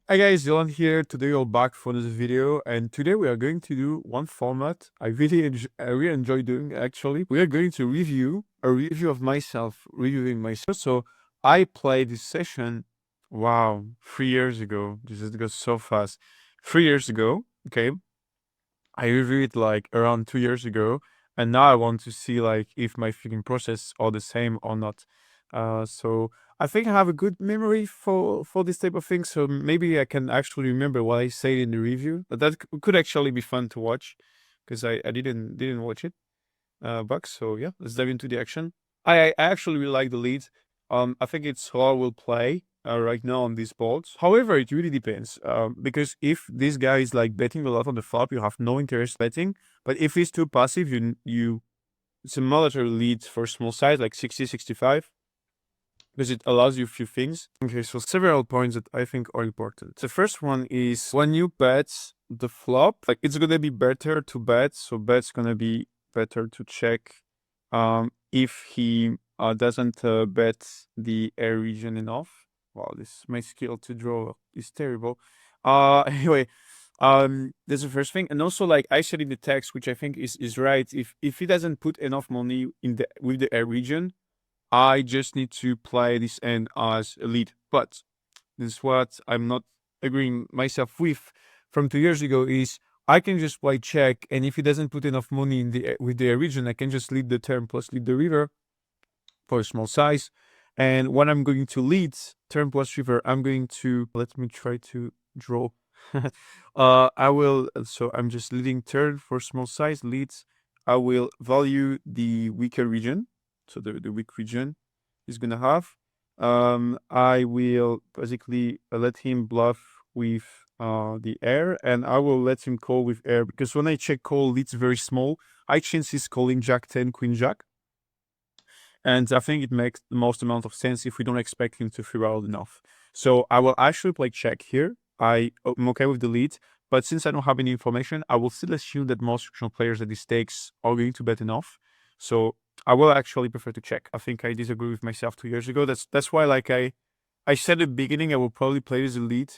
Hi guys, Yolan here. Today we're back for another video, and today we are going to do one format I really enjoy doing. Actually, we are going to review a review of myself, reviewing myself. So I played this session. Wow, 3 years ago. This is goes so fast. 3 years ago. Okay, I reviewed it like around 2 years ago, and now I want to see like if my thinking process are the same or not. So I think I have a good memory for this type of thing. So maybe I can actually remember what I said in the review. But that could actually be fun to watch, because I didn't watch it. Bucks. So yeah, let's dive into the action. I actually really like the lead. I think it's how I will play right now on these boards. However, it really depends. Because if this guy is like betting a lot on the flop, you have no interest betting. But if he's too passive, you it's a moderate lead for small size like 60, 65, because it allows you a few things. Okay, so several points that I think are important. The first one is when you bet the flop, like it's gonna be better to bet. So bet's gonna be better to check if he doesn't bet the air region enough. Wow, this my skill to draw is terrible. Anyway, that's the first thing. And also, like I said in the text, which I think is right, if he doesn't put enough money in the with the air region, I just need to play this end as a lead. But this is what I'm not agreeing myself with from 2 years ago is I can just play check, and if he doesn't put enough money in the with the region, I can just lead the turn plus lead the river for a small size. And when I'm going to lead turn plus river, I'm going to let me try to draw. I will so I'm just leading turn for small size leads. I will value the weaker region, so the weak region is gonna have. I will basically let him bluff with the air, and I will let him call with air, because when I check call leads very small, I chance he's calling Jack 10 Queen Jack. And I think it makes the most amount of sense if we don't expect him to free roll enough. So I will actually play check here. I'm okay with the lead, but since I don't have any information, I will still assume that most traditional players at these stakes are going to bet enough. So I will actually prefer to check. I think I disagree with myself 2 years ago. That's why like I said at the beginning I will probably play as a lead,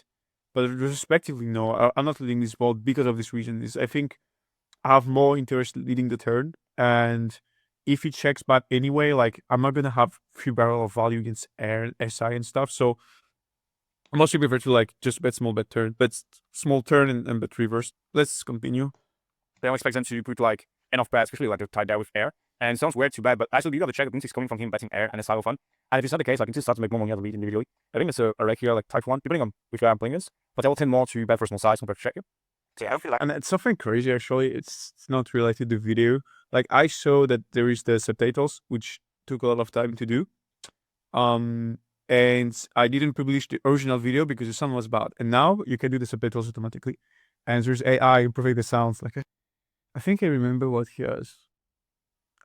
but respectively no, I'm not leading this board because of this reason. Is I think I have more interest leading the turn, and if he checks back anyway, like I'm not gonna have free barrel of value against air and SI and stuff. So I mostly prefer to like just bet small, bet turn, bet small turn and bet reverse. Let's continue. They don't expect them to put like enough bets, especially like they're tied there with air. And it sounds weird too bad, but actually you got to check the things coming from him betting air and a style of fun. And if it's not the case, like you can start to make more money out of the lead individually. I think it's a regular like type one, depending on which guy I'm playing against. But they will tend more to bet for small size compared to check you. So yeah, I feel like And it's something crazy actually. It's not related to the video. Like I saw that there is the subtitles, which took a lot of time to do. And I didn't publish the original video because the sound was bad. And now you can do the subtitles automatically. And there's AI improving the sounds. Like I think I remember what he has.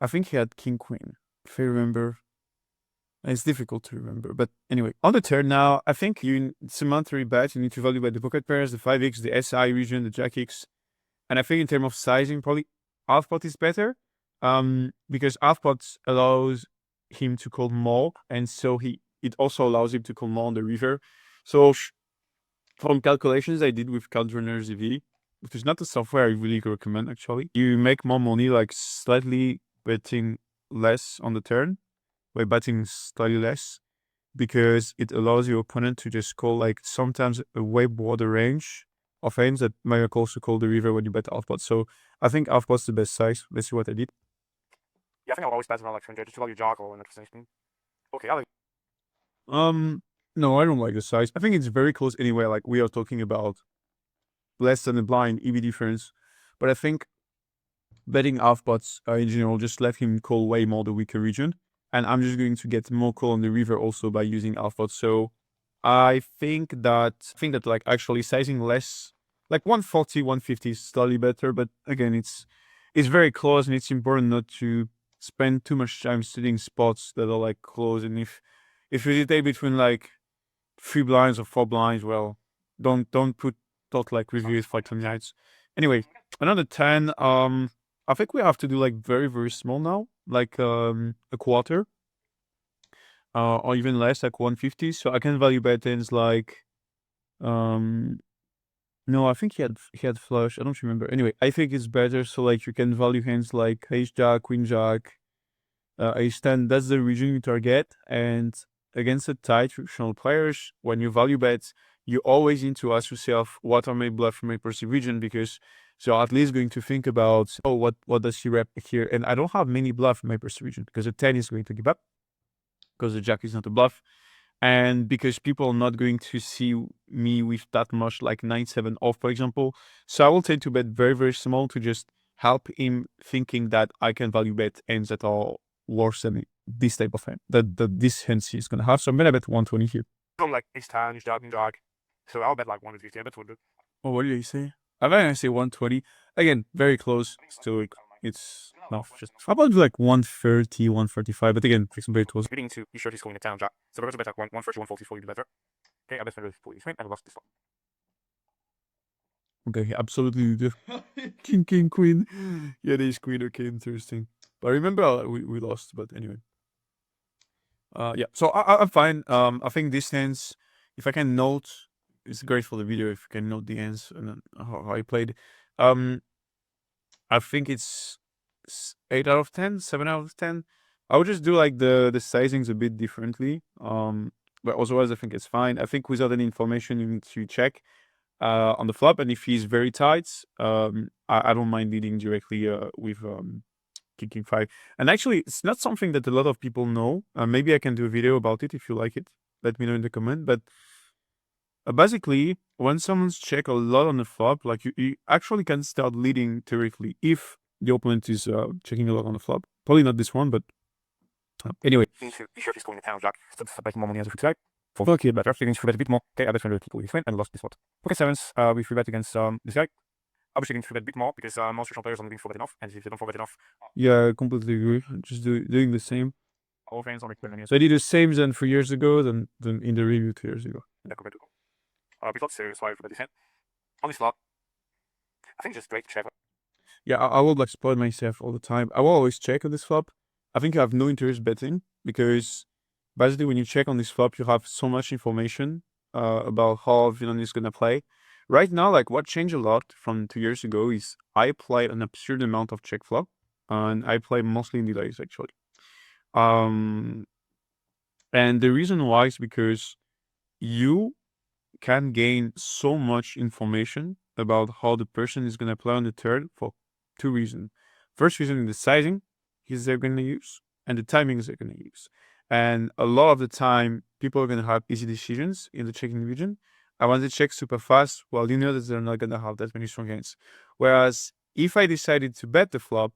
I think he had King Queen, if I remember. It's difficult to remember. But anyway, on the turn now, I think it's a monetary bet. You need to value by the pocket pairs, the 5x, the SI region, the Jack X. And I think in terms of sizing, probably half pot is better. Because half pot allows him to call more, and so it also allows him to call more on the river. So from calculations I did with Cardrunner ZV, which is not a software I really recommend actually, you make more money like slightly betting less on the turn by betting slightly less, because it allows your opponent to just call like sometimes a way broader range of hands that might also call the river when you bet half pot. So I think half pot's the best size. Let's see what I did. yeah, I think I'll always bet around like 200 just to value Jock or an interesting. Okay, I like No, I don't like the size. I think it's very close anyway. Like we are talking about less than a blind EV difference, but I think betting half pots in general just let him call way more the weaker region, and I'm just going to get more call on the river also by using half pots. So I think that like actually sizing less, like 140, 150 is slightly better, but again, it's very close, and it's important not to spend too much time studying spots that are like close. And if you hesitate between like 3 blinds or 4 blinds, well, don't put thought like reviews for 20 minutes. Anyway, another 10. I think we have to do like very, very small now, like a quarter. Or even less, like 150. So I can value bet ends like No, I think he had flush. I don't remember. Anyway, I think it's better. So like you can value hands like ace jack, queen jack, ace 10. That's the region you target. And against the tight traditional players, when you value bet, you always need to ask yourself, what are my bluff from my perceived region? Because so at least going to think about, oh, what does he rep here? And I don't have many bluff in my perceived region because the 10 is going to give up because the jack is not a bluff. And because people are not going to see me with that much, like 9-7 off, for example. So I will tend to bet very, very small to just help him thinking that I can value bet hands that are worse than this type of hand, that this hand he's going to have. So I'm going to bet 120 here. From like ace 10, ace jack, queen jack. So I'll bet like 150. I bet 200. Oh, what did he say? I'm going to say 120. Again, very close. Still, it's not just. How about like 130, 135? But again, fixing very close. Beating to be sure he's calling a 10 jack. So we're going to bet like 130, 140 for you better. Okay, I bet 140. And I lost this one. Okay, absolutely. King, queen. Yeah, there's queen. Okay, interesting. But I remember we lost, but anyway. Yeah, so I'm fine. I think this hands, if I can note, it's great for the video if you can note the hands and then how I played. I think it's 8 out of 10, 7 out of 10. I would just do like the sizings a bit differently. But otherwise I think it's fine. I think without any information you need to check on the flop, and if he's very tight, I don't mind leading directly with King 5. And actually, it's not something that a lot of people know. Maybe I can do a video about it if you like it. Let me know in the comment. But basically, when someone's check a lot on the flop, like you actually can start leading theoretically if the opponent is checking a lot on the flop. Probably not this one, but anyway. Be sure he's calling a 10 jack. So that's making more money as a free side. For okay, better. So you need to bet a bit more. Okay, I bet 100 people win and lost this one. Okay, sevens. We free bet against this guy. Obviously, you need to bet a bit more because most traditional players are not being forget enough. And if they don't forget enough, yeah, I completely agree. Just doing the same. all fans are making So I did the same than 3 years ago than in the review 2 years ago. Before series 5 for this hand. On this flop, I think just straight check. Yeah, I will like spoil myself all the time. I will always check on this flop. I think I have no interest betting because basically when you check on this flop, you have so much information about how villain is gonna play. Right now, like what changed a lot from 2 years ago is I play an absurd amount of check flop, and I play mostly in delays actually. And the reason why is because you can gain so much information about how the person is gonna play on the turn for 2 reasons. First reason is the sizing they're gonna use and the timings they're gonna use. And a lot of the time, people are gonna have easy decisions in the checking region. And when they check super fast, well, you know that they're not gonna have that many strong hands. Whereas if I decided to bet the flop,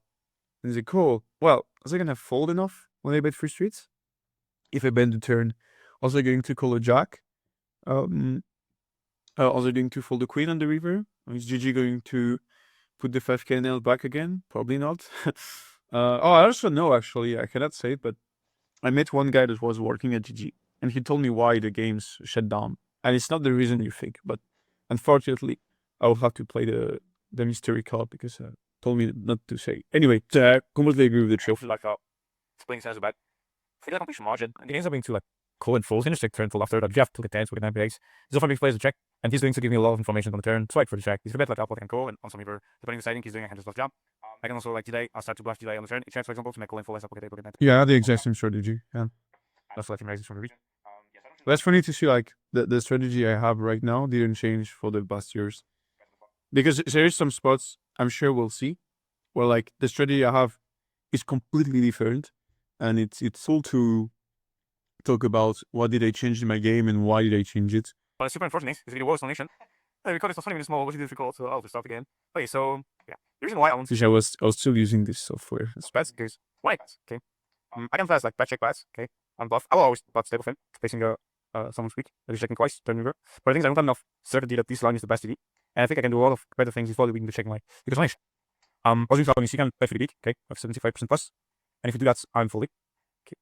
then they call, well, is they gonna fold enough when they bet free streets? If I bet the turn, also going to call a jack. Also going to fold the queen on the river. Is GG going to put the 5k NL back again? Probably not. I also know, actually, I cannot say it, but I met one guy that was working at GG, and he told me why the game's shut down. And it's not the reason you think, but unfortunately, I will have to play the mystery card because told me not to say. Anyway, completely agree with the I trick. feel like splitting sense about. I feel like completion margin. And the games are being too like Cohen falls in a stick turn till after that. Jeff took a 10 with 9 base. He's often plays a check, and he's going to give me a lot of information on the turn. Swipe for the check. He's a bit like Apple and Cohen on some river. Depending on the siding, he's doing a hand just jump. I can also like delay. I'll start to bluff delay on the turn. It checks, for example, to make Cohen full less Apple table. Yeah, the exact same strategy. Yeah. That's like raises from the region. That's funny to see, like, the strategy I have right now didn't change for the past years. Because there is some spots I'm sure we'll see where, like, the strategy I have is completely different. And it's all to talk about what did I change in my game and why did I change it. But it's super unfortunate. This video was explanation. Because it's not even small, which is difficult, so I'll just stop again. Okay, so yeah. The reason why I want to Which I was still using this software. bets because why pass, okay? I can pass like bet check pass, okay? On bluff. I will always bluff stable fin, facing someone's weak, that is checking twice, turn river. But I think I don't have enough certainty that this line is the best TD. And I think I can do a lot of better things before doing the checking line. Because nice. Also when you see can play for the beat, okay, of 75% plus. And if you do that, I'm folding. Okay.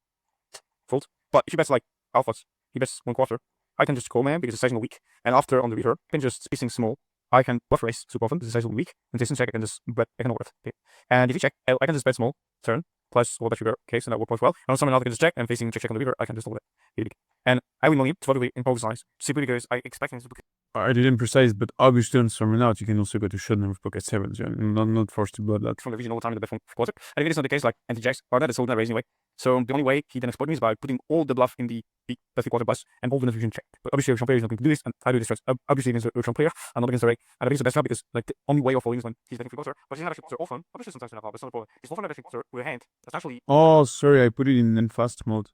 Fold. But if you bet like alphas, he bets 1/4. I can just call man because the sizing is weak. And after on the river, I can just spacing small. I can bluff raise super often, the size will be weak. And this check, I can just bet, I can over it. Okay. And if you check, I can just bet small, turn, plus all that sugar, okay, so that works well. And on someone else I can just check, and facing check on the river, I can just hold it. And I will need to totally impose size, simply because I expect him to I didn't precise, but obviously on summon out, you can also go to shutdown with pocket 7. So I'm not forced to blood that. From the vision all the time in the bet from quarter. And if it is not the case, like anti-jacks are not, it's not raising away. So the only way he then exploit me is by putting all the bluff in the bet quarter bus and all the fusion check. But obviously, a player is not going to do this, and I do this first. Obviously, against a player, and not against a Ray. And I think it's the best now because like the only way of folding is when he's betting free quarter. But he's not actually quarter often. Obviously, sometimes in a flop, but it's not a problem. He's often betting quarter with a hand. That's actually. Oh, sorry, I put it in fast mode.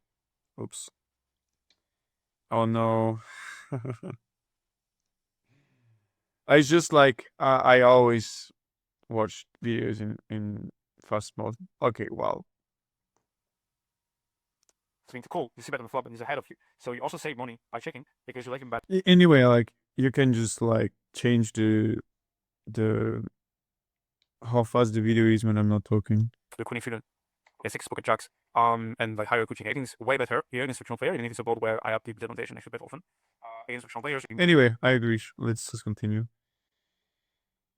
Oops. Oh no. I just like I always watch videos in fast mode. Okay, wow. To call, you see bet on the flop and he's ahead of you. So you also save money by checking because you like him bet. Anyway, like you can just like change the how fast the video is when I'm not talking. The queen infusion. Yeah, 6 pocket jacks. And like higher coaching. I think it's way better here against fictional player, even if it's a board where I have the disadvantage and actually bet often. Against fictional players. Anyway, I agree. Let's just continue.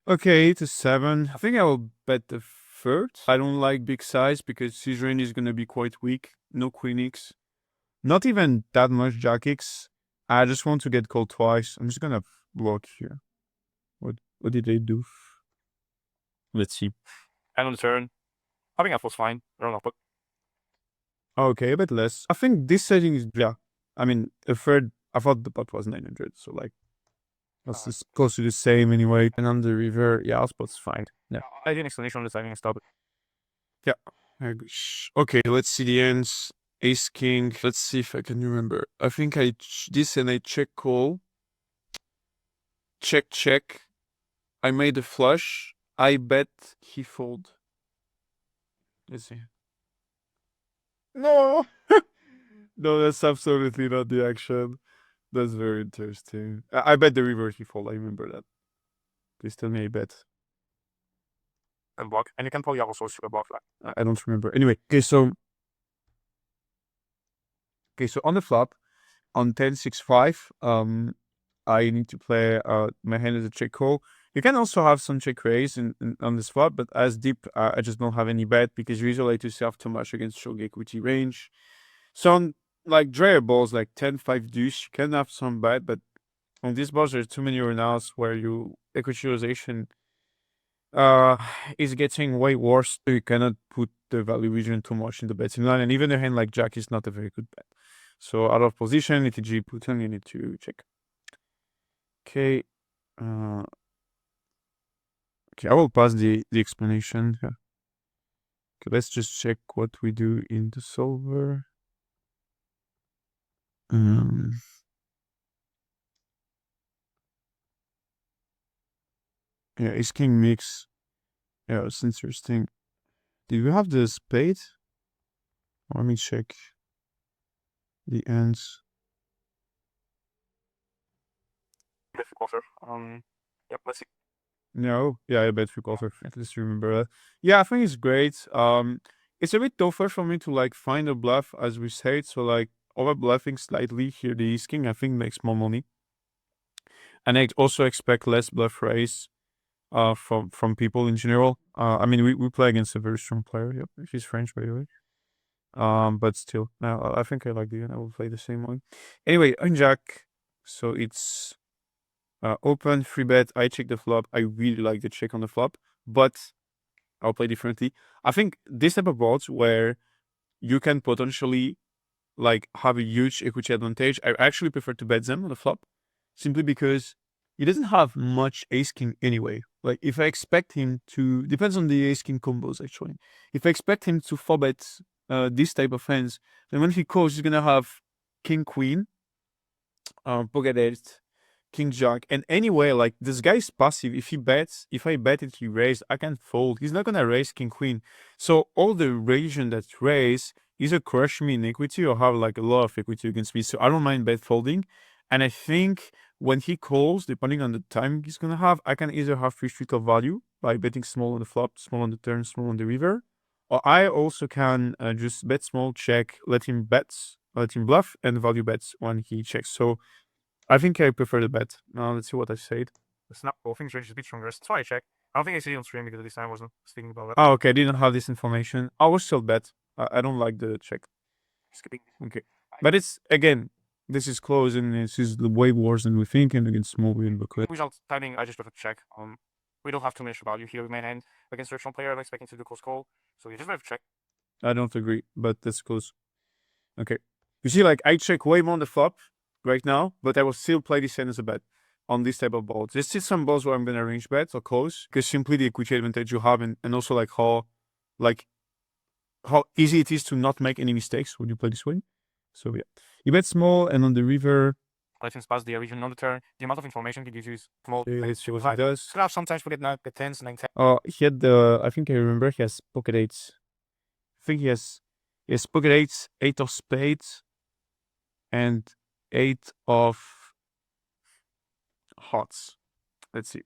Okay, to 7. I think I will bet the third. I don't like big size because his range is gonna be quite weak. No queen x. Not even that much jack x. I just want to get called twice. I'm just gonna block here. What did they do? Let's see. And on the turn, I think F was fine. I don't know, but Okay, a bit less. I think this setting is, yeah. I mean, a third, I thought the pot was 900, so like, that's just close to the same anyway. And on the river, yeah, our spot's fine. Yeah. I did an explanation on the timing and stop it. Yeah, I agree. Okay, let's see the ends. Ace king. Let's see if I can remember. I think this and I check call. Check. I made a flush. I bet he fold. Let's see. No! No, that's absolutely not the action. That's very interesting. I bet the reverse he fold. I remember that. Please tell me I bet. And block. And you can probably also super block that. I don't remember. Anyway, okay, so on the flop, on 10-6-5, I need to play my hand as a check call. You can also have some check raise on this flop, but as deep, I just don't have any bet because you usually to serve too much against strong equity range. So on like drawer balls like 10-5 deuce, you can have some bet, but on these balls there's too many runouts where you equity utilization is getting way worse. So you cannot put the value region too much in the betting line, and even a hand like Jack is not a very good bet. So out of position, ETG Putin, you need to check. Okay. Okay, I will pass the explanation. Yeah. Okay, let's just check what we do in the solver. Yeah, ace king mix. Yeah, it's interesting. Did we have the spade? Let me check the ends. Yep, let's see. No, yeah, I bet we cover. At least remember that. Yeah, I think it's great. It's a bit tougher for me to like find a bluff, as we said. So like over bluffing slightly here, the ace king I think makes more money, and I also expect less bluff raise, from people in general. I mean we play against a very strong player. Yep, he's French by the way. But still, now I think I like the end. I will play the same one. Anyway, on jack, so it's. Open, free bet, I check the flop. I really like the check on the flop, but I'll play differently. I think this type of boards where you can potentially like have a huge equity advantage, I actually prefer to bet them on the flop, simply because he doesn't have much ace king anyway. Like if I expect him to, depends on the ace king combos actually. If I expect him to 4-bet this type of hands, then when he calls, he's gonna have king queen, pocket eight, king jack, and anyway, like this guy's passive. If I bet it, he raise, I can fold. He's not gonna raise king queen. So all the region that raise either crush me in equity or have like a lot of equity against me. So I don't mind bet folding. And I think when he calls, depending on the time he's gonna have, I can either have free streak of value by betting small on the flop, small on the turn, small on the river, or I also can just bet small, check, let him bluff, and value bets when he checks. So I think I prefer the bet. Now let's see what I said. The snap ball things range is a bit stronger. That's why I check. I don't think I see it on stream because this time I wasn't thinking about it. Oh, okay. I didn't have this information. I will still bet. I don't like the check. Skipping. Okay. But it's, again, this is close and this is way worse than we think, and against small win because Without timing, I just prefer to check. We don't have too much value here with main hand against a strong player. I'm expecting to do close call, so you just have to check. I don't agree, but that's close. Okay. You see, like, I check way more on the flop right now, but I will still play this hand as a bet on this type of balls. There's still some balls where I'm gonna range bet or close, because simply the equity advantage you have, and also like how easy it is to not make any mistakes when you play this way. So yeah, you bet small, and on the river, Legends pass the region on the turn. The amount of information he gives you is small. okay, let's see what he does. Could have sometimes forget now the 10s, 9, 10. He had the, I think I remember he has pocket eights. I think he has pocket eights, 8 of spades, and 8 of hearts. Let's see.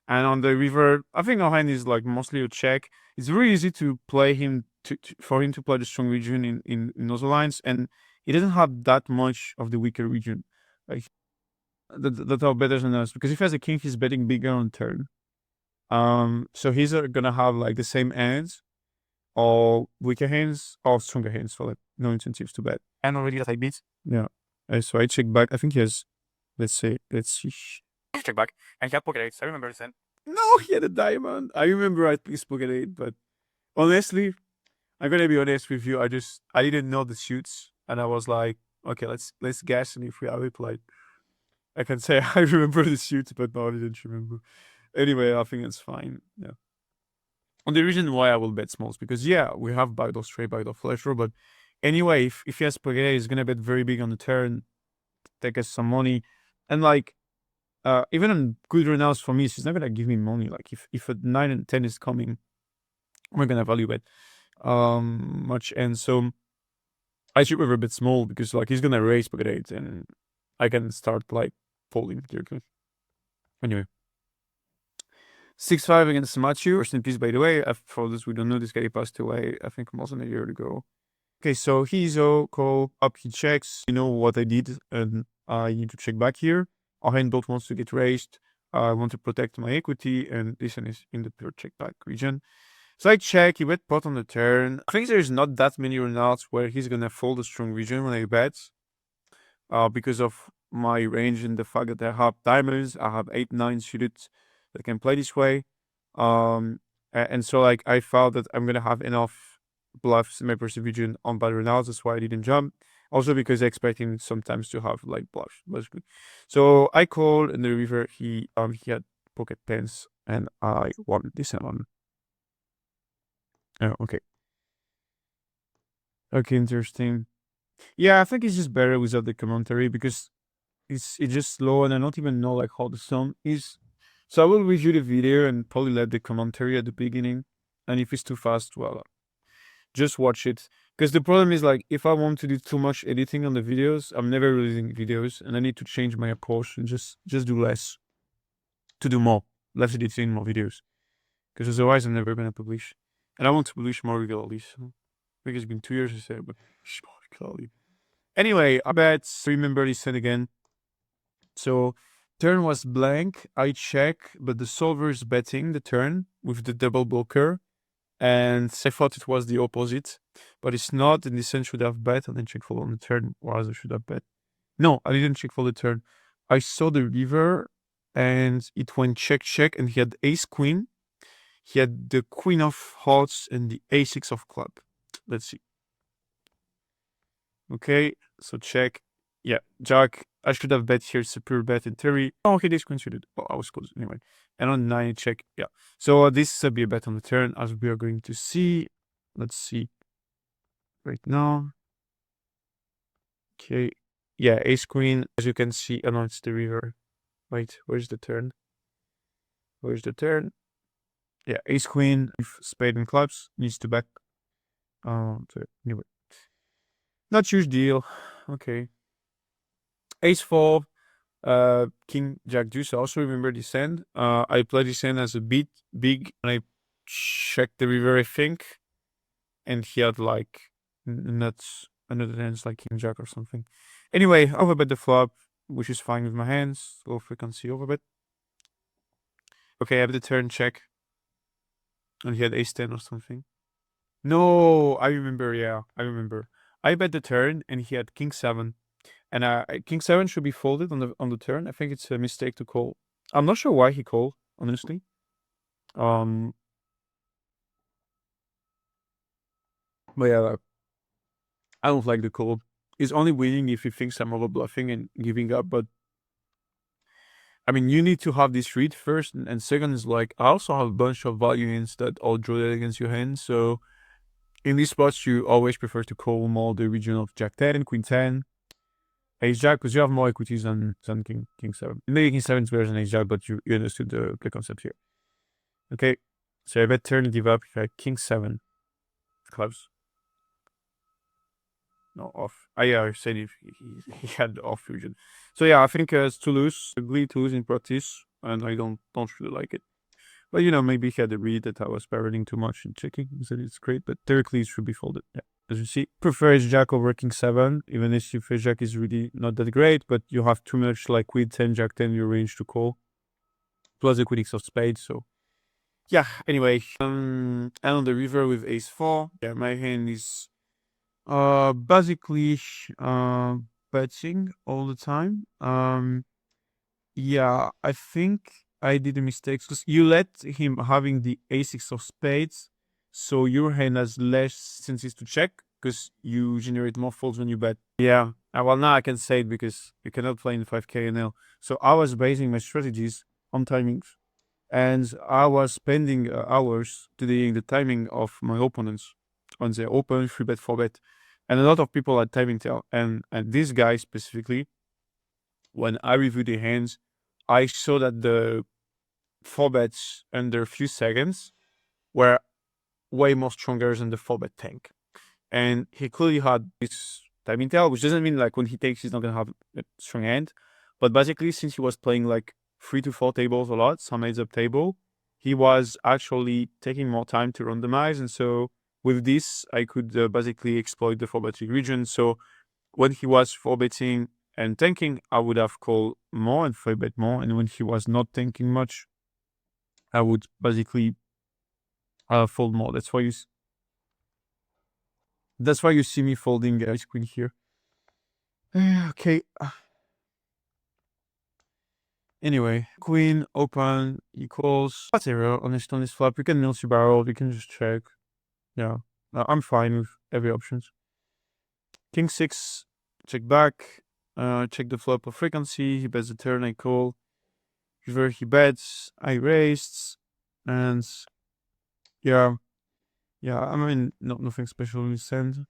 And on the river, I think our hand is like mostly a check. It's very easy to play him for him to play the strong region in other lines, and he doesn't have that much of the weaker region. Like that are better than us, because if he has a king, he's betting bigger on turn. So he's gonna have like the same hands, or weaker hands, or stronger hands, for like no incentives to bet. And already that I beat. Yeah. So I check back. I think he has. Let's see. Check back, and he had pocket 8s. I remember this hand. No, he had a diamond. I remember I played pocket 8, but honestly, I'm gonna be honest with you. I didn't know the suits, and I was like, okay, let's guess, and if we have it, like, I can say I remember the suits, but no, I didn't remember. Anyway, I think it's fine. Yeah. And the reason why I will bet small is because, yeah, we have backdoor straight, backdoor flush draw, but anyway, if he has pocket 8, he's gonna bet very big on the turn, take us some money, and like, even on good runoffs for me, she's not gonna give me money. Like if a 9 and 10 is coming, we're gonna value bet much, and so I should prefer a bit small, because like he's gonna raise pocket 8 and I can start like folding directly. Anyway, 6-5 against Matthew. Rest in peace, by the way. For those we don't know, this guy passed away, I think, more than a year ago. Okay, so he's call up, he checks. You know what I did, and I need to check back here. Our hand both wants to get raised. I want to protect my equity, and this one is in the pure check back region. So I check, he bet pot on the turn. I think there's not that many runouts where he's gonna fold a strong region when I bet. Because of my range and the fact that I have diamonds, I have 8, 9 suited that can play this way. And so like I felt that I'm gonna have enough bluffs in my perceived region on bad runouts. That's why I didn't jump. Also because I expect him sometimes to have like bluffs, basically. So I called, and the river he had pocket tens, and I won this one. Oh, okay. Okay, interesting. Yeah, I think it's just better without the commentary, because it's just slow, and I don't even know like how the sound is. So I will review the video and probably let the commentary at the beginning. And if it's too fast, well, just watch it. Because the problem is, like, if I want to do too much editing on the videos, I'm never releasing videos, and I need to change my approach and just do less, to do more, less editing, more videos. Because otherwise I'm never gonna publish. And I want to publish more regularly. So I think it's been 2 years, I say, but regularly. Anyway, I bet remember this set again. So turn was blank. I check, but the solver is betting the turn with the double blocker. And I thought it was the opposite, but it's not. And this hand should have bet and then check fold on the turn, whereas I should have bet. No, I didn't check for the turn. I saw the river, and it went check, check, and he had ace queen. He had the queen of hearts and the a6 of club. Let's see. Okay, so check. Yeah, jack. I should have bet here. It's a pure bet in theory. Oh, okay, this queen suited. Well, I was close anyway. And on 9, check. Yeah. So this will be a bet on the turn, as we are going to see. Let's see. Right now. Okay. Yeah, ace queen. As you can see, oh no, it's the river. Wait, where's the turn? Where's the turn? Yeah, ace queen, spade and clubs, needs to back. So anyway. Not huge deal. Okay. Ace 4, king, jack, deuce. I also remember this hand. I played this hand as a bit big, and I checked the river, I think. And he had like nuts under the hands, like king, jack, or something. Anyway, overbet the flop, which is fine with my hands. Low frequency overbet. Okay, I have the turn check. And he had ace 10 or something. No, I remember, yeah, I remember. I bet the turn, and he had king 7. And king 7 should be folded on the turn. I think it's a mistake to call. I'm not sure why he called, honestly. But yeah, I don't like the call. He's only winning if he thinks I'm over bluffing and giving up. But I mean, you need to have this read first, and second is like I also have a bunch of value hands that all draw that against your hand. So in these spots, you always prefer to call more the region of Jack 10, Queen 10, Ace Jack, because you have more equities than King 7. Maybe King 7 is better than Ace Jack, but you understood the concept here. Okay, so I bet turn give up if I had King 7 clubs. No, off. Yeah, I said if he had off fusion. So yeah, I think it's to lose, ugly to lose in practice, and I don't really like it. But maybe he had a read that I was parroting too much and checking, so it's great. But theoretically, it should be folded. Yeah, as you see, prefer Ace Jack over King 7, even if Ace Jack is really not that great. But you have too much like Queen 10, Jack 10 in your range to call, plus the Queen X of spades. So yeah. Anyway, and on the river with Ace 4. Yeah, my hand is basically betting all the time. Yeah, I think I did a mistake because you let him having the a6 of spades, so your hand has less chances to check because you generate more folds when you bet. Yeah, well now I can say it because you cannot play in 5K NL. So I was basing my strategies on timings, and I was spending hours studying the timing of my opponents on their open, 3-bet, 4-bet. And a lot of people had timing tell. And this guy specifically, when I reviewed the hands, I saw that the 4-bets under a few seconds were way more stronger than the 4-bet tank. And he clearly had this timing tell, which doesn't mean like when he takes, he's not going to have a strong hand. But basically, since he was playing like 3 to 4 tables a lot, some heads up table, he was actually taking more time to randomize. And so with this, I could basically exploit the 4-betting region. So when he was 4-betting and tanking, I would have called more and 3-bet more. And when he was not tanking much, I would basically fold more. That's why you see me folding Ace Queen here. Okay. Anyway, Queen open equals zero on this flop. You can multi-barrel. You can just check. Yeah, I'm fine with every options. King 6, check back. Check the flop of frequency. He bets the turn. I call. River he bets. I raised, and yeah. I mean, nothing special in this hand.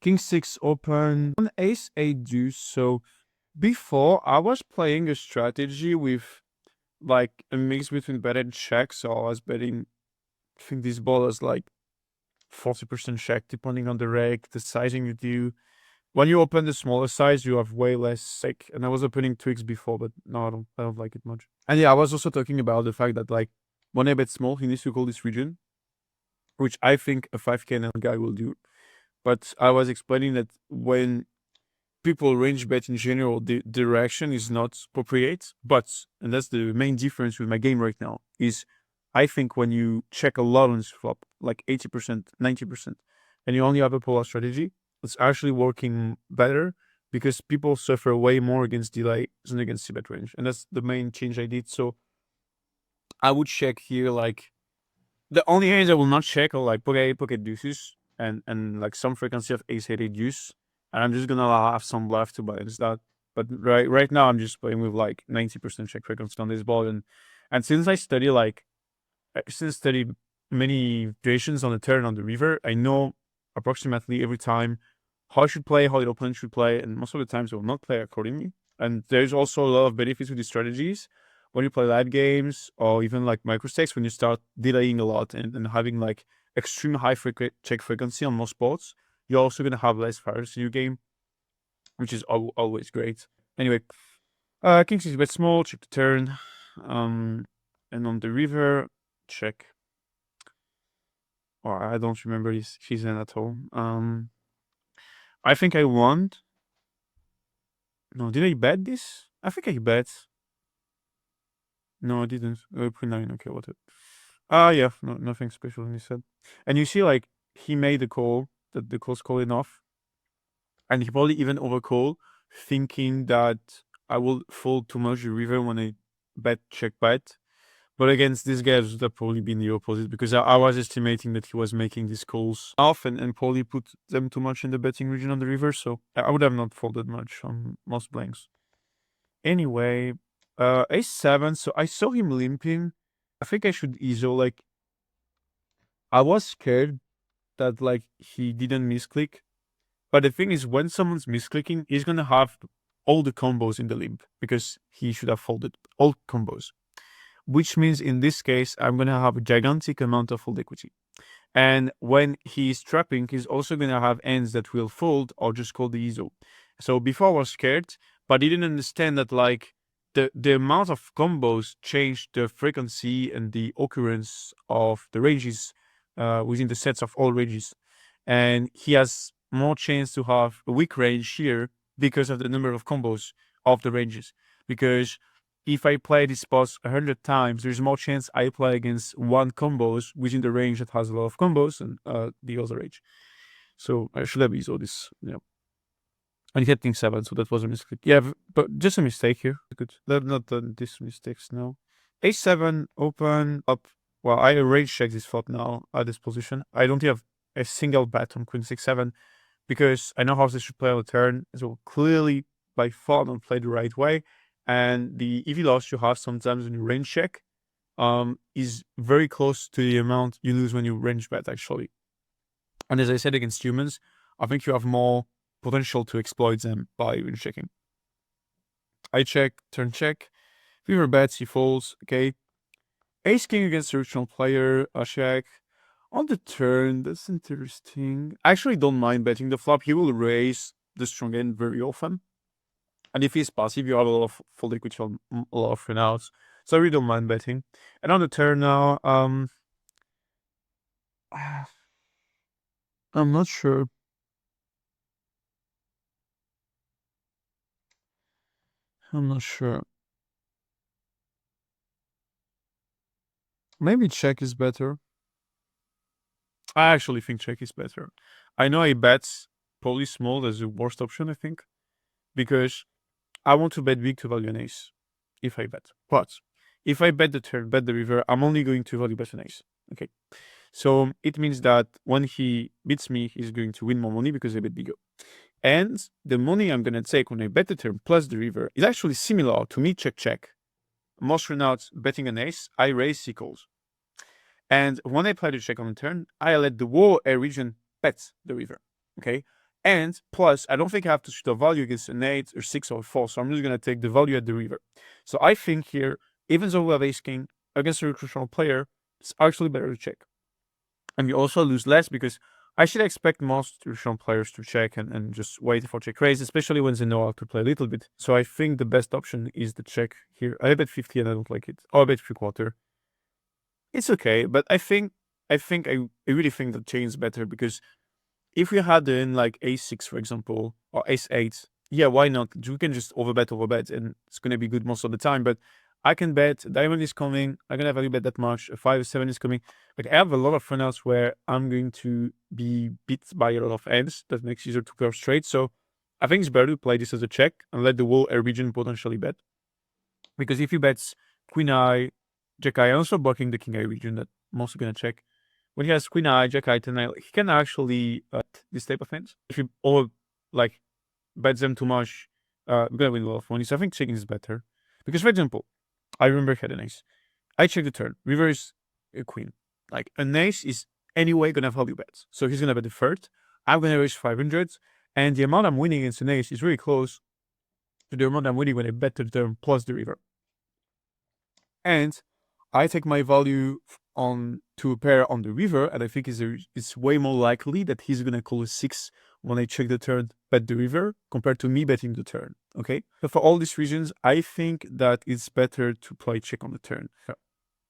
King 6 open. On Ace 8 deuce. So before I was playing a strategy with like a mix between bet and check. So I was betting. I think this ball is like 40% check, depending on the reg, the sizing you do. When you open the smaller size, you have way less sec. And I was opening twigs before, but no, I don't like it much. And yeah, I was also talking about the fact that like when I bet small, he needs to call this region, which I think a 5K NL guy will do. But I was explaining that when people range bet in general, the direction is not appropriate. But, and that's the main difference with my game right now, is I think when you check a lot on this flop, like 80%, 90%, and you only have a polar strategy, it's actually working better because people suffer way more against delay than against c-bet range. And that's the main change I did. So I would check here like the only hands I will not check are like pocket deuces and like some frequency of ace-8 deuce. And I'm just gonna have some bluff to balance that. But right now I'm just playing with like 90% check frequency on this ball. And since I study many situations on the turn on the river, I know approximately every time how I should play, how the opponent should play, and most of the times I will not play accordingly. And there's also a lot of benefits with these strategies when you play late games or even like microstakes when you start delaying a lot and having like extreme high check frequency on most spots. You're also gonna have less fires in your game, which is always great. Anyway, King 6 bet small, check the turn. And on the river, check. Or I don't remember his hand at all. I think I won. No, did I bet this? I think I bet. No, I didn't. Pre-9, okay, whatever. Yeah, nothing special in his head. And you see, like, he made the call, that the call's calling off. and he probably even overcall, thinking that I will fold too much the river when I bet check bet. But against this guy, it would have probably been the opposite, because I was estimating that he was making these calls off and probably put them too much in the betting region on the river, so I would have not folded much on most blanks. Anyway, ace-7, so I saw him limping. I think I should ISO, like, I was scared that, like, he didn't misclick. But the thing is, when someone's misclicking, he's gonna have all the combos in the limp, because he should have folded all combos. Which means in this case, I'm gonna have a gigantic amount of fold equity. And when he's trapping, he's also gonna have ends that will fold or just call the ISO. So before I was scared, but I didn't understand that, like, the amount of combos changed the frequency and the occurrence of the ranges within the sets of all ranges. And he has more chance to have a weak range here because of the number of combos of the ranges. Because if I play this boss 100 times, there's more chance I play against one combos within the range that has a lot of combos and the other range. So I should have ISO this, And hitting 7, so that was a mistake. Yeah, but just a mistake here. Good. Not done these mistakes now. A7, open, up. Well, I range check this flop now at this position. I don't have a single bet on Queen 6-7 because I know how this should play on the turn. So clearly, by far, don't play the right way. And the EV loss you have sometimes when you range check is very close to the amount you lose when you range bet, actually. And as I said, against humans, I think you have more potential to exploit them by range checking. I check, turn check. River bets, he folds. Okay. Ace king against the original player. I check. On the turn, that's interesting. I actually don't mind betting the flop. He will raise the strong end very often. And if he's passive, you have a lot of fold equity on a lot of runouts. So I really don't mind betting. And on the turn now, I'm not sure. I'm not sure. Maybe check is better. I actually think check is better. I know I bet probably small as the worst option, I think, because I want to bet big to value an ace if I bet. But if I bet the turn, bet the river, I'm only going to value bet an ace. Okay. So it means that when he beats me, he's going to win more money because I bet bigger. And the money I'm going to take when I bet the turn plus the river is actually similar to me check check. Most runouts betting an ace, I raise, he calls. And when I play the check on the turn, I let the war air region bet the river. Okay. And plus, I don't think I have to shoot a value against an 8 or 6 or 4. So I'm just going to take the value at the river. So I think here, even though we have ace king against a recreational player, it's actually better to check. And you also lose less because I should expect most traditional players to check and just wait for check raise, especially when they know how to play a little bit. So I think the best option is the check here. I bet 50 and I don't like it. Or I bet 3/4. It's okay, but I really think the chain is better because if we had in like ace6, for example, or ace8, yeah, why not? You can just overbet, and it's gonna be good most of the time. But I can bet diamond is coming. I'm gonna value bet that much. A 5-7 is coming. Like I have a lot of runouts where I'm going to be beat by a lot of ends. That makes it easier to curve straight. So I think it's better to play this as a check and let the whole air region potentially bet. Because if he bets queen eye, jack eye, also blocking the king eye region that I'm also gonna check. When he has queen eye, jack eye, 10 eye, he can actually this type of things. If you all like bets them too much, we're gonna win a lot of money. So I think checking is better. Because for example, I remember had an ace. I check the turn. River is a queen. Like an ace is anyway gonna value bets. So he's gonna bet the third. I'm gonna raise 500, and the amount I'm winning against an ace is really close to the amount I'm winning when I bet the turn plus the river. And I take my value on to a pair on the river, and I think it's way more likely that he's gonna call a 6 when I check the turn, bet the river, compared to me betting the turn. Okay, so for all these reasons, I think that it's better to play check on the turn.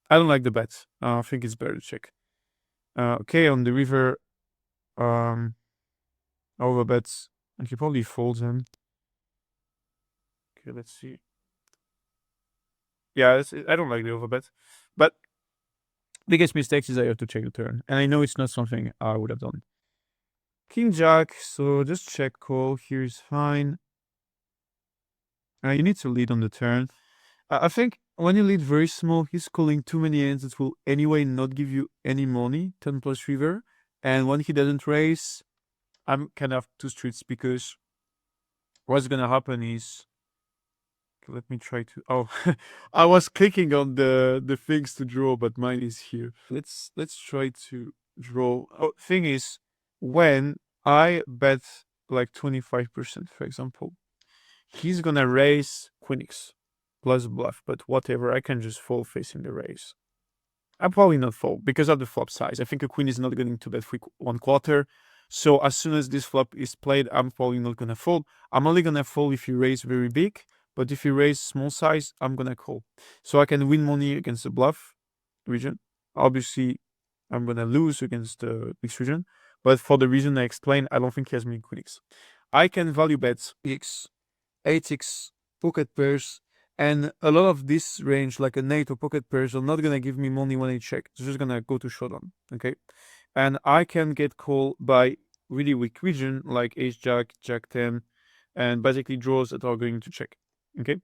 I don't like the bet. I think it's better to check. Okay, on the river, over bets, and he probably folds him. Okay, let's see. Yeah, I don't like the overbet, but biggest mistake is I have to check the turn, and I know it's not something I would have done. King Jack, so just check call. Here's fine. You need to lead on the turn. I think when you lead very small, he's calling too many hands that will anyway not give you any money, 10 plus river. And when he doesn't raise, I'm kind of two streets because what's gonna happen is, let me try to, oh, I was clicking on the things to draw, but mine is here. Let's try to draw. Oh, thing is, when I bet like 25%, for example, he's gonna raise Queen X plus bluff, but whatever, I can just fold facing the raise. I'm probably not fold because of the flop size. I think a queen is not going to bet 1/4. So as soon as this flop is played, I'm probably not gonna fold. I'm only gonna fold if you raise very big, but if you raise small size, I'm gonna call. So I can win money against the bluff region. Obviously, I'm gonna lose against the mixed region, but for the reason I explained, I don't think he has many queen X. I can value bet X, 8x, pocket pairs, and a lot of this range, like an 8 or pocket pairs, are not gonna give me money when I check. It's just gonna go to showdown, okay? And I can get called by really weak region, like ace jack, jack 10, and basically draws that are going to check, okay?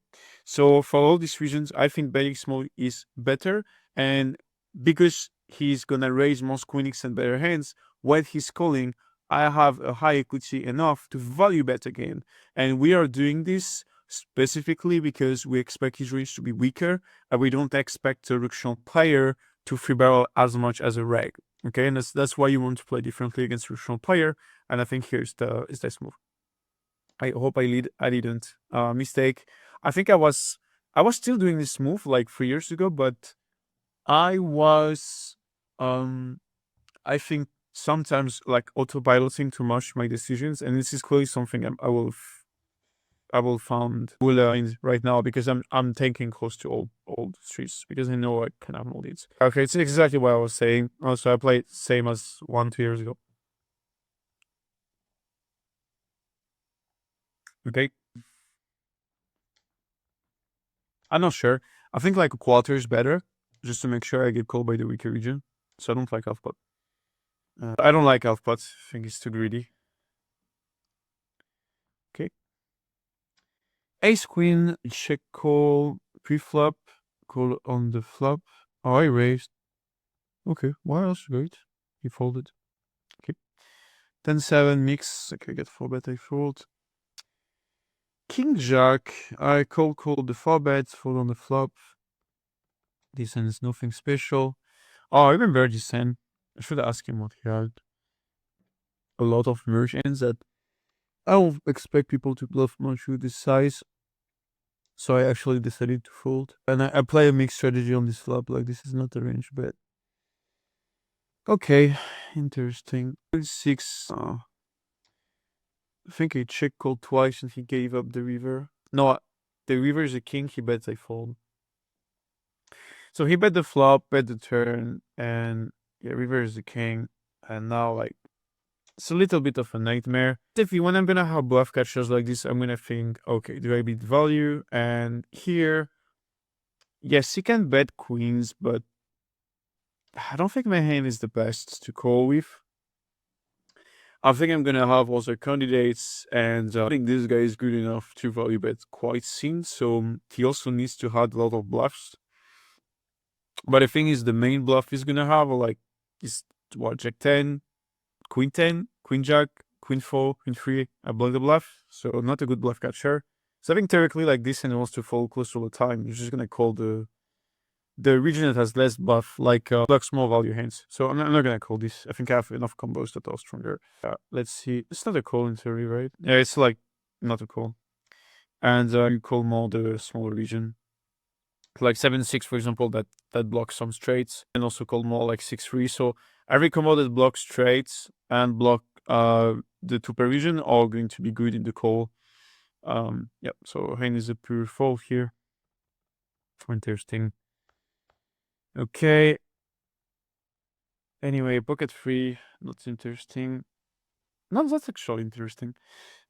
So for all these reasons, I think betting small is better, and because he's gonna raise most queen X and better hands, when he's calling, I have a high equity enough to value bet again. And we are doing this specifically because we expect his range to be weaker, and we don't expect a Russian player to free barrel as much as a reg. Okay, and that's why you want to play differently against Russian player. And I think here's this move. I hope I didn't mistake. I think I was still doing this move like 3 years ago, but I was I think sometimes like autopiloting too much my decisions, and this is clearly something I will find right now because I'm taking close to old streets because I know I can have more leads. Okay, it's exactly what I was saying. Also, I played same as 1-2 years ago. Okay, I'm not sure. I think like a quarter is better, just to make sure I get called by the weaker region. So I don't like half pot. I don't like half pot. I think it's too greedy. Okay. Ace queen, check call, pre-flop, call on the flop. Oh, I raised. Okay, well, that's great. He folded. Okay. 10-7 mix. Okay, get 4-bet, I fold. King Jack. I call the 4-bet, fold on the flop. This hand is nothing special. Oh, I remember this hand. I should ask him what he had. A lot of merge hands that I don't expect people to bluff much with this size. So I actually decided to fold. And I play a mixed strategy on this flop. Like, this is not a range bet. Okay, interesting. 6. I think I check called twice and he gave up the river. No, the river is a king. He bets I fold. So he bet the flop, bet the turn, and yeah, river is the king. And now, like, it's a little bit of a nightmare. If when I'm gonna have bluff catchers like this, I'm gonna think, okay, do I beat value? And here, yes, he can bet queens, but I don't think my hand is the best to call with. I think I'm gonna have also candidates, and I think this guy is good enough to value bet quite soon. So he also needs to have a lot of bluffs. But the thing is, the main bluff is gonna have like is what, Jack 10, Queen 10, Queen Jack, Queen 4, Queen 3. I block the bluff, so not a good bluff catcher. So I think theoretically, like this hand wants to fold close all the time. You're just gonna call the region that has less buff, like small value hands. So I'm not gonna call this. I think I have enough combos that are stronger. Let's see. It's not a call in theory, right? Yeah, it's like not a call. And you call more the smaller region. Like 7-6, for example, that blocks some straights, and also call more like 6-3. So every combo that blocks straights and block the two per region are going to be good in the call. Yep. So hand is a pure fold here. Interesting. Okay. Anyway, pocket 3, not interesting. No, that's actually interesting.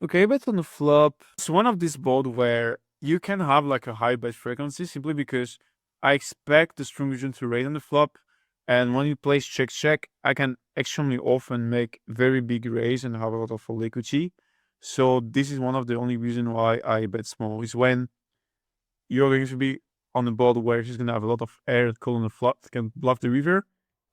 Okay, bet on the flop. It's one of these board where you can have like a high bet frequency simply because I expect the strong region to raise on the flop, And when you place check, I can extremely often make very big raise and have a lot of full equity. So this is one of the only reason why I bet small, is when you're going to be on a board where she's going to have a lot of air that call on the flop, can bluff the river,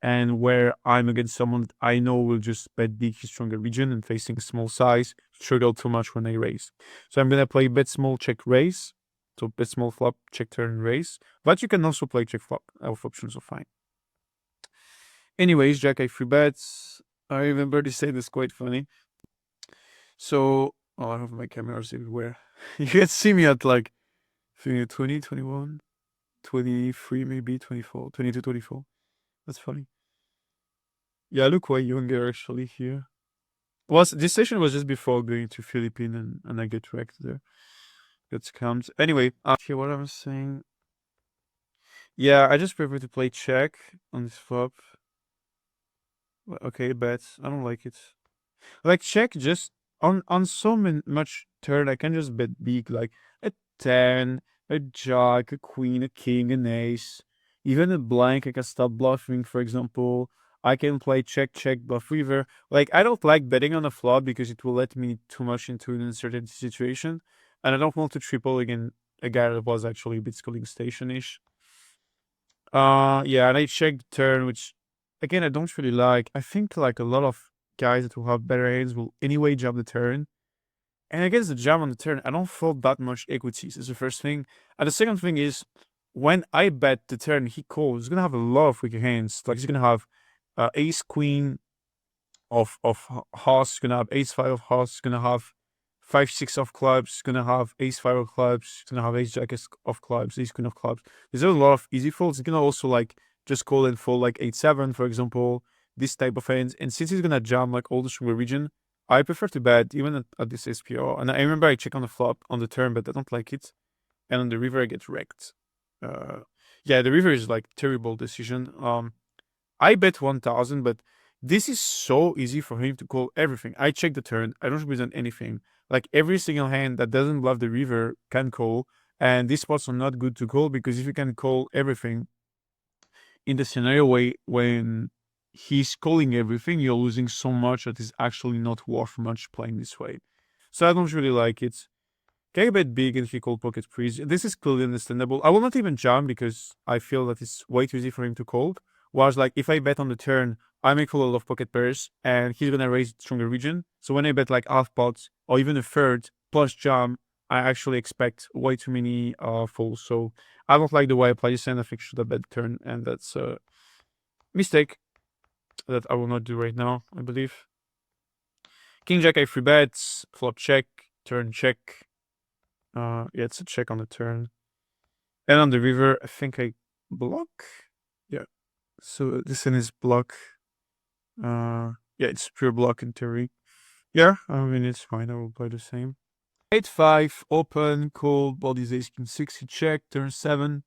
and where I'm against someone that I know will just bet big, stronger region and facing small size, struggle too much when they raise. So I'm going to play bet small, check raise. So bet small flop, check turn, raise. But you can also play check flop. Both options are fine. Anyways, Jack, I free bets. I remember they say this quite funny. So, oh, I have my cameras everywhere. You can see me at like 20, 21, 23, maybe 24, 22, 24. That's funny. Yeah, I look way younger actually here. This session was just before going to Philippines and I get wrecked there. Got scammed. Anyway, here what I was saying. Yeah, I just prefer to play check on this flop. Okay, bets. I don't like it. Like check just on so much turn, I can just bet big, like a 10, a jack, a queen, a king, an ace, even a blank. I can stop bluffing, for example. I can play check, bluff river. Like I don't like betting on the flop because it will let me too much into an uncertainty situation, and I don't want to triple again a guy that was actually a bit schooling station-ish. Yeah, and I checked turn, which again I don't really like. I think like a lot of guys that will have better hands will anyway jump the turn. And against the jam on the turn, I don't fold that much equities is the first thing. And the second thing is when I bet the turn he calls, he's gonna have a lot of weaker hands. Like he's gonna have ace queen of hearts, he's gonna have ace five of hearts, he's gonna have 5-6 of clubs, he's gonna have ace five of clubs, he's gonna have ace jack of clubs, ace queen of clubs. There's a lot of easy folds. He's gonna also like just call and fold like 8-7, for example, this type of hands. And since he's gonna jam like all the stronger region, I prefer to bet even at this SPR. And I remember I check on the flop on the turn, but I don't like it. And on the river I get wrecked. Yeah, the river is like terrible decision. I bet 1000, but this is so easy for him to call everything. I check the turn. I don't represent anything. Like every single hand that doesn't bluff the river can call. And these spots are not good to call because if you can call everything in the scenario way when he's calling everything, you're losing so much that it's actually not worth much playing this way. So I don't really like it. Can I bet big if he call pocket freeze? This is clearly understandable. I will not even jam because I feel that it's way too easy for him to call. Whereas like if I bet on the turn, I make full of pocket pairs and he's gonna raise stronger region. So when I bet like half pots or even a third plus jam, I actually expect way too many folds. So I don't like the way I play this, and I think should have bet turn, and that's a mistake that I will not do right now, I believe. King jack I free bets, flop check, turn check. Yeah, it's a check on the turn. And on the river, I think I block. Yeah. So this one is block. Yeah, it's pure block in theory. Yeah, I mean it's fine. I will play the same. 8-5, open, call, body's ace king 6, he check, turn 7.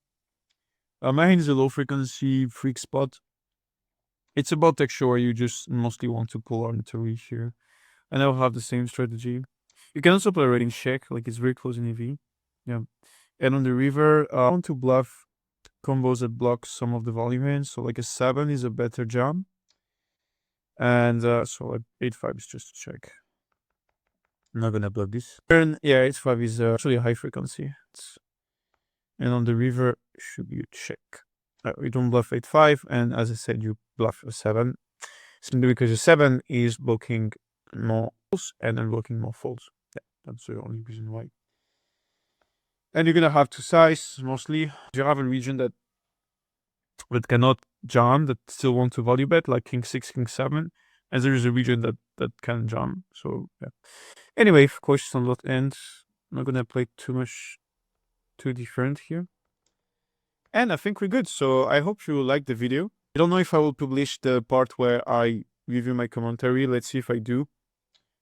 My hand is a low frequency freak spot. It's about texture where you just mostly want to pull on to reach here. And I'll have the same strategy. You can also play rating check, like it's very close in EV. Yeah. And on the river, I want to bluff combos that block some of the volume hands. So like a 7 is a better jam. And so like 8-5 is just a check. I'm not gonna block this. Turn, yeah, 8-5 is actually a high frequency. And on the river, should be a check. You don't bluff 8-5, and as I said, you bluff a 7. Simply because a 7 is blocking more folds and then blocking more folds. Yeah, that's the only reason why. And you're gonna have two size mostly. If you have a region that cannot jam, that still want to value bet, like king 6, king 7, and there is a region that can jam. So yeah. Anyway, cautious on lot ends. I'm not gonna play too different here. And I think we're good. So I hope you liked the video. I don't know if I will publish the part where I review my commentary. Let's see if I do,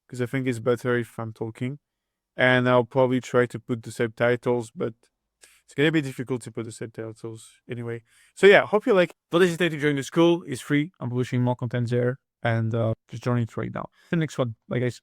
because I think it's better if I'm talking. And I'll probably try to put the subtitles, but it's gonna be difficult to put the subtitles anyway. So yeah, hope you like. Don't hesitate to join the school. It's free. I'm publishing more content there, and just join it right now. The next one. Bye guys.